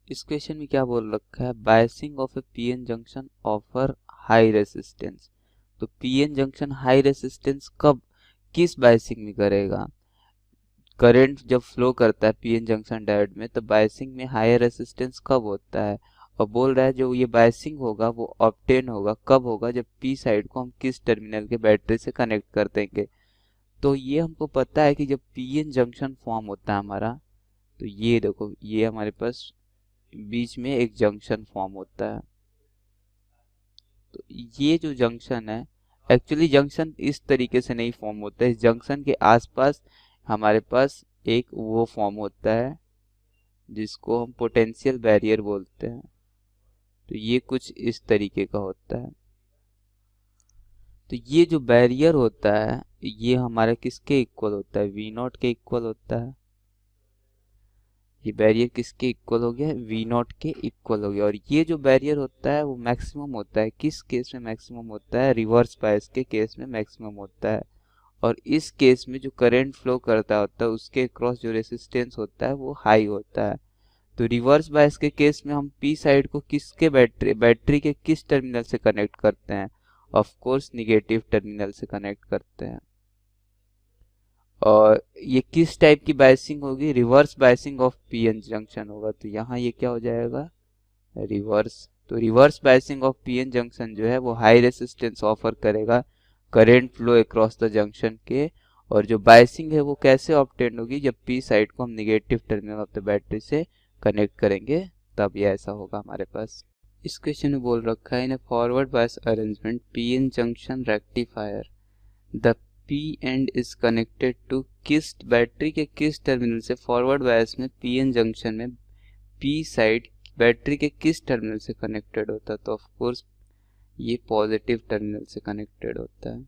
इस क्वेश्चन में क्या बोल रखा है, biasing of A PN junction offer high resistance. तो पीएन जंक्शन हाई रेसिस्टेंस कब किस बायसिंग में करेगा, करंट जब फ्लो करता है पीएन जंक्शन डायोड में तो बायसिंग में हायर रेसिस्टेंस कब होता है। और बोल रहा है जो ये बायसिंग होगा वो ऑब्टेन होगा कब होगा, जब पी साइड को हम किस टर्मिनल के बैटरी से कनेक्ट कर देंगे। तो ये हमको पता है कि जब पीएन जंक्शन फॉर्म होता है हमारा, तो ये देखो ये हमारे पास बीच में एक जंक्शन फॉर्म होता है। तो ये जो जंक्शन है, एक्चुअली जंक्शन इस तरीके से नहीं फॉर्म होता है, इस जंक्शन के आसपास हमारे पास एक वो फॉर्म होता है जिसको हम पोटेंशियल बैरियर बोलते हैं। तो ये कुछ इस तरीके का होता है। तो ये जो बैरियर होता है ये हमारा किसके इक्वल होता है, वी नॉट के इक्वल होता है। ये बैरियर किसके इक्वल हो गया, वी नॉट के इक्वल हो गया। और ये जो बैरियर होता है वो मैक्सिमम होता है, किस केस में मैक्सिमम होता है, रिवर्स बायस के केस में मैक्सिमम होता है। और इस केस में जो करंट फ्लो करता होता है उसके क्रॉस जो रेसिस्टेंस होता है वो हाई होता है। तो रिवर्स बायस के केस में हम पी साइड को किसके बैटरी के किस टर्मिनल से कनेक्ट करते हैं, ऑफ कोर्स निगेटिव टर्मिनल से कनेक्ट करते हैं। और ये किस टाइप की बायसिंग होगी, reverse biasing of PN junction होगा। तो यहाँ ये क्या हो जाएगा, रिवर्स। तो reverse biasing of PN junction जो है वो हाई रेसिस्टेंस ऑफर करेगा current flow across the junction के। और जो बायसिंग है वो कैसे ऑब्टेन होगी, जब पी साइड को हम negative terminal of the battery से कनेक्ट करेंगे तब ये ऐसा होगा हमारे पास। इस क्वेश्चन में बोल रखा है in a forward bias arrangement PN junction rectifier the P end is connected to किस बैटरी के किस टर्मिनल से, फॉरवर्ड बायस में पीएन जंक्शन में पी साइड बैटरी के किस टर्मिनल से कनेक्टेड होता है। तो ऑफ कोर्स ये पॉजिटिव टर्मिनल से कनेक्टेड होता है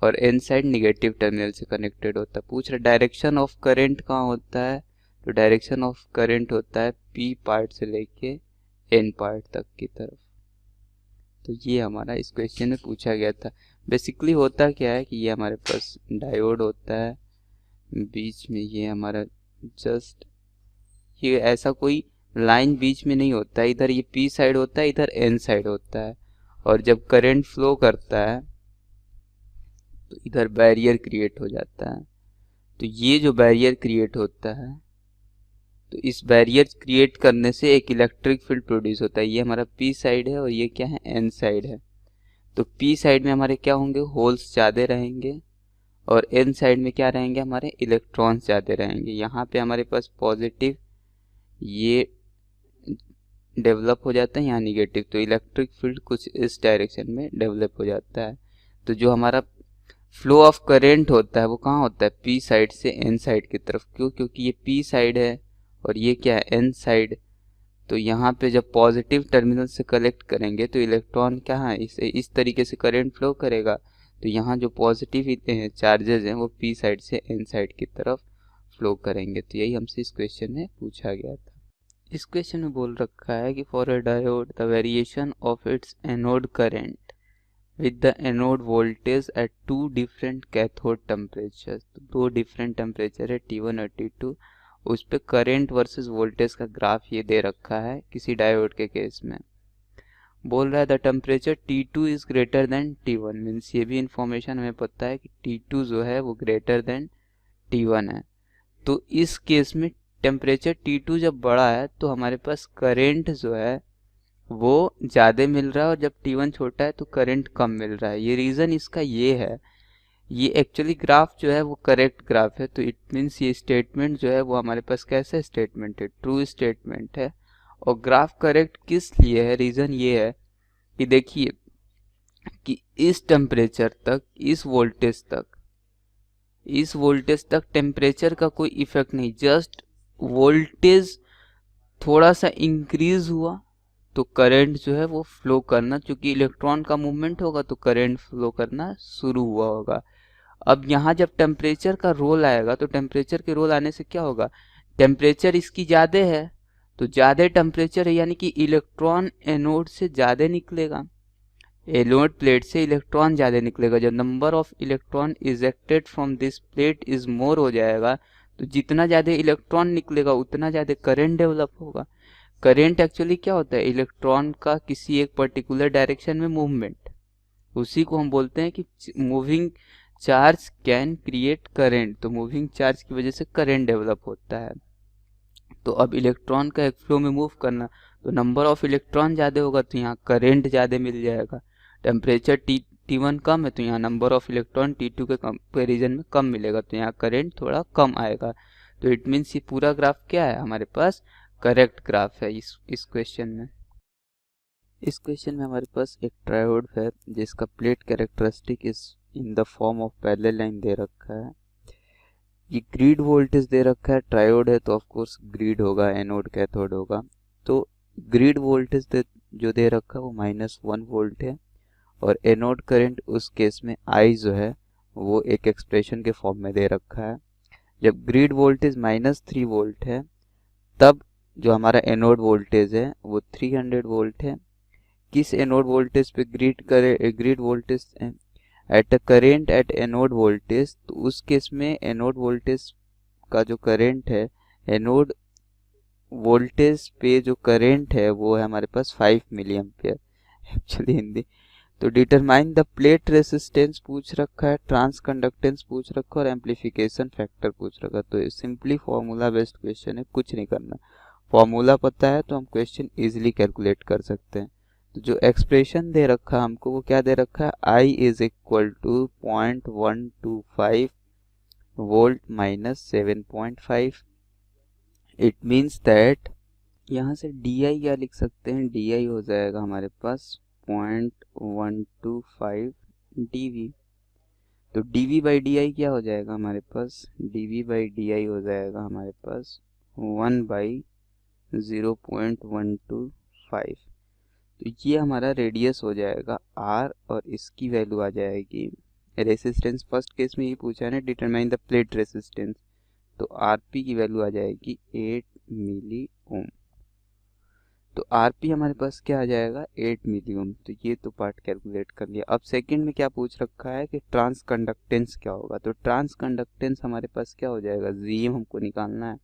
और एन साइड निगेटिव टर्मिनल से कनेक्टेड होता है। पूछ रहा डायरेक्शन ऑफ करंट कहाँ होता है, तो डायरेक्शन ऑफ करंट होता है पी पार्ट से लेके एन पार्ट तक की तरफ। तो ये हमारा इस क्वेश्चन में पूछा गया था। बेसिकली होता क्या है कि ये हमारे पास डायोड होता है, बीच में ये हमारा जस्ट ये ऐसा कोई लाइन बीच में नहीं होता है, इधर ये पी साइड होता है इधर एन साइड होता है। और जब करंट फ्लो करता है तो इधर बैरियर क्रिएट हो जाता है। तो ये जो बैरियर क्रिएट होता है तो इस बैरियर क्रिएट करने से एक इलेक्ट्रिक फील्ड प्रोड्यूस होता है। ये हमारा पी साइड है और ये क्या है, एन साइड है। तो पी साइड में हमारे क्या होंगे, होल्स ज़्यादा रहेंगे और एन साइड में क्या रहेंगे, हमारे इलेक्ट्रॉन्स ज़्यादा रहेंगे। यहाँ पे हमारे पास पॉजिटिव ये डेवलप हो जाता है, यहाँ निगेटिव। तो इलेक्ट्रिक फील्ड कुछ इस डायरेक्शन में डेवलप हो जाता है। तो जो हमारा फ्लो ऑफ करेंट होता है वो कहाँ होता है, पी साइड से एन साइड की तरफ। क्यों, क्योंकि ये पी साइड है और ये क्या है, एन साइड। तो यहाँ पे जब पॉजिटिव टर्मिनल से कलेक्ट करेंगे तो इलेक्ट्रॉन क्या है, इस तरीके से करंट फ्लो करेगा। तो यहाँ जो पॉजिटिव चार्जेस हैं वो पी साइड से एन साइड की तरफ फ्लो करेंगे। तो यही हमसे इस क्वेश्चन में पूछा गया था। इस क्वेश्चन में बोल रखा है कि for a diode the variation of its anode current with the anode voltage at two different cathode temperature. तो दो डिफरेंट टेम्परेचर है T1 और T2, उस पे करंट वर्सेस वोल्टेज का ग्राफ ये दे रखा है किसी डायोड के केस में। बोल रहा है the temperature T2 is greater than T1, means ये भी इंफॉर्मेशन हमें पता है कि T2 जो है वो ग्रेटर देन T1 है। तो इस केस में टेम्परेचर T2 जब बड़ा है तो हमारे पास करंट जो है वो ज़्यादा मिल रहा है और जब T1 छोटा है तो करंट कम मिल रहा है। ये रीज़न इसका ये है, ये एक्चुअली ग्राफ जो है वो करेक्ट ग्राफ है। तो इट मीन्स ये स्टेटमेंट जो है वो हमारे पास कैसा स्टेटमेंट है, ट्रू स्टेटमेंट है। और ग्राफ करेक्ट किस लिए है, रीज़न ये है कि देखिए कि इस टेम्परेचर तक इस वोल्टेज तक टेम्परेचर का कोई इफेक्ट नहीं, जस्ट वोल्टेज थोड़ा सा इंक्रीज हुआ तो करंट जो है वो फ्लो करना, चूंकि इलेक्ट्रॉन का मूवमेंट होगा तो करंट फ्लो करना शुरू हुआ होगा। अब यहाँ जब टेम्परेचर का रोल आएगा तो टेम्परेचर के रोल आने से क्या होगा, टेम्परेचर इसकी ज़्यादा है तो ज़्यादा टेम्परेचर है यानी कि इलेक्ट्रॉन एनोड से ज़्यादा निकलेगा, एनोड प्लेट से इलेक्ट्रॉन ज़्यादा निकलेगा। जब number of electron ejected from this plate is more हो जाएगा तो जितना ज़्यादा इलेक्ट्रॉन निकलेगा उतना ज़्यादा करंट डेवलप होगा। करंट एक्चुअली क्या होता है, इलेक्ट्रॉन का किसी एक पर्टिकुलर डायरेक्शन में मूवमेंट, उसी को हम बोलते हैं कि moving charge can create current. तो मूविंग चार्ज की वजह से करंट डेवलप होता है। तो अब इलेक्ट्रॉन का एक फ्लो में मूव करना, तो नंबर ऑफ इलेक्ट्रॉन ज़्यादा होगा तो यहाँ करंट ज़्यादा मिल जाएगा। टेम्परेचर T1 कम है तो यहाँ नंबर ऑफ इलेक्ट्रॉन T2 के कंपेरिजन में कम मिलेगा, तो यहाँ करंट थोड़ा कम आएगा। तो इट मीन्स ये पूरा ग्राफ क्या है, हमारे पास करेक्ट ग्राफ है इस क्वेश्चन में। इस क्वेश्चन में हमारे पास एक ट्रायोड है जिसका plate characteristic is in the form of parallel line दे रखा है। ये ग्रिड वोल्टेज दे रखा है, ट्रायोड है तो ऑफ कोर्स ग्रिड होगा, एनोड कैथोड होगा। तो ग्रिड वोल्टेज जो दे रखा है वो -1 वोल्ट है, और एनोड करंट उस केस में I जो है वो एक एक्सप्रेशन के फॉर्म में दे रखा है। जब ग्रिड वोल्टेज -3 वोल्ट है तब जो हमारा एनोड वोल्टेज है वो 300 वोल्ट है। किस एनोड वोल्टेज पे grid voltage at a current at anode voltage, तो उस केस में एनोड वोल्टेज का जो करंट है, एनोड वोल्टेज पे जो करंट है वो है हमारे पास 5 मिली एम्पियर एक्चुअली हिंदी। तो डिटरमाइन द प्लेट रेसिस्टेंस पूछ रखा है, ट्रांस कंडक्टेंस पूछ रखा है और एम्पलीफिकेशन फैक्टर पूछ रखा है। तो सिंपली फॉर्मूला बेस्ड क्वेश्चन है, कुछ नहीं करना। फॉर्मूला पता है तो हम क्वेश्चन इजीली कैलकुलेट कर सकते हैं। तो जो एक्सप्रेशन दे रखा है हमको वो क्या दे रखा है, I is equal to 0.125 volt minus 7.5। It means that यहाँ से DI क्या लिख सकते हैं, DI हो जाएगा हमारे पास 0.125 dV। तो dV बाई DI क्या हो जाएगा हमारे पास, dV बाई DI हो जाएगा हमारे पास 1/0.125। तो ये हमारा रेडियस हो जाएगा R, और इसकी वैल्यू आ जाएगी रेसिस्टेंस। फर्स्ट केस में ये पूछा है ना, डिटरमाइन द प्लेट रेसिस्टेंस, तो RP की वैल्यू आ जाएगी 8 मिली ओम। तो RP हमारे पास क्या आ जाएगा, 8 मिली ओम। तो ये तो पार्ट कैलकुलेट कर लिया। अब सेकंड में क्या पूछ रखा है कि ट्रांस कंडक्टेंस क्या होगा। तो ट्रांस कंडक्टेंस हमारे पास क्या हो जाएगा, ZM हमको निकालना है।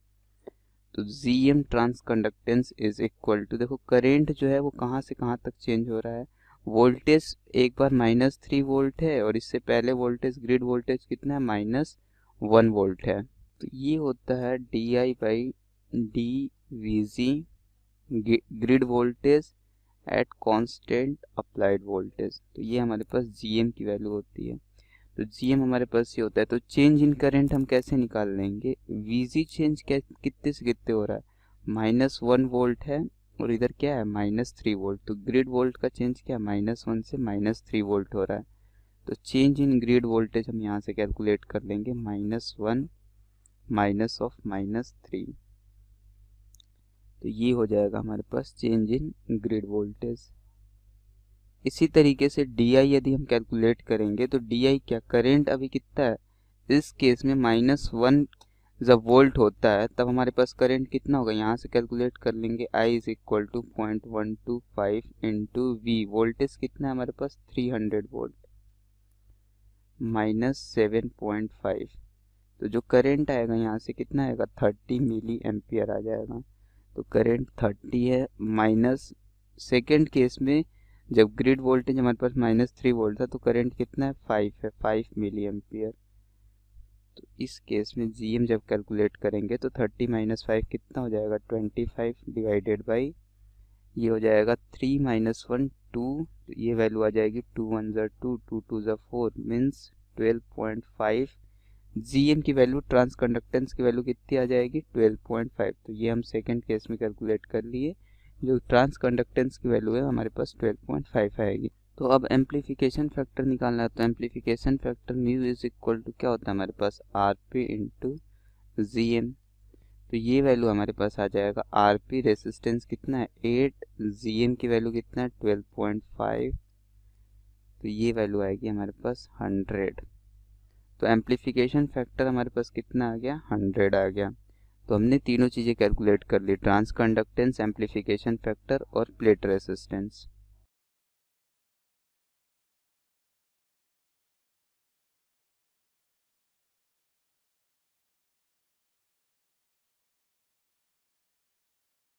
तो ZM transconductance is equal to, देखो करेंट जो है वो कहाँ से कहाँ तक चेंज हो रहा है। वोल्टेज एक बार -3 वोल्ट है, और इससे पहले वोल्टेज ग्रिड वोल्टेज कितना है, -1 वोल्ट है। तो ये होता है DI by DVG grid voltage at constant applied voltage. तो ये हमारे पास GM की वैल्यू होती है। तो GM हमारे पास ये होता है। तो चेंज इन करंट हम कैसे निकाल लेंगे, VG चेंज कितने से कितने हो रहा है, -1 वोल्ट है और इधर क्या है -3 वोल्ट। तो ग्रिड वोल्ट का चेंज क्या है, -1 से -3 वोल्ट हो रहा है। तो चेंज इन ग्रिड वोल्टेज हम यहाँ से कैलकुलेट कर लेंगे, -1 माइनस ऑफ -3। तो ये हो जाएगा हमारे पास चेंज इन ग्रिड वोल्टेज। इसी तरीके से DI यदि हम कैलकुलेट करेंगे तो DI क्या, करंट अभी कितना है, इस केस में -1 जब वोल्ट होता है तब हमारे पास करंट कितना होगा, यहाँ से कैलकुलेट कर लेंगे। I is equal to 0.125 into V, voltage कितना है हमारे पास 300 वोल्ट -7.5। तो जो करंट आएगा यहाँ से कितना आएगा, 30 मिली एम्पियर आ जाएगा। तो करंट 30 है, माइनस सेकेंड केस में जब ग्रिड वोल्टेज हमारे पास -3 वोल्ट था तो करंट कितना है, 5 है, 5 मिली एम्पियर। तो इस केस में GM जब कैलकुलेट करेंगे तो 30 - 5 कितना हो जाएगा, 25 डिवाइडेड बाई ये हो जाएगा 3 - 1 2। तो ये वैल्यू आ जाएगी 2 1 ज़ा 2 2 2 ज़ा 4 मीन्स 12.5। GM की वैल्यू, ट्रांस कंडक्टेंस की वैल्यू कितनी आ जाएगी, 12.5। तो ये हम सेकेंड केस में कैलकुलेट कर लिए। जो ट्रांस कंडक्टेंस की वैल्यू है हमारे पास 12.5 आएगी। तो अब एम्पलीफिकेशन फैक्टर निकालना है। तो amplification factor mu is equal to क्या होता है हमारे पास, RP इंटू GM। तो ये वैल्यू हमारे पास आ जाएगा, RP रेसिस्टेंस कितना है 8, GM की वैल्यू कितना है 12.5। तो ये वैल्यू आएगी हमारे पास 100। तो एम्पलीफिकेशन फैक्टर हमारे पास कितना आ गया, 100 आ गया। तो हमने तीनों चीज़ें कैलकुलेट कर ली, ट्रांस कंडक्टेंस, एम्पलीफिकेशन फैक्टर और प्लेट रेसिस्टेंस।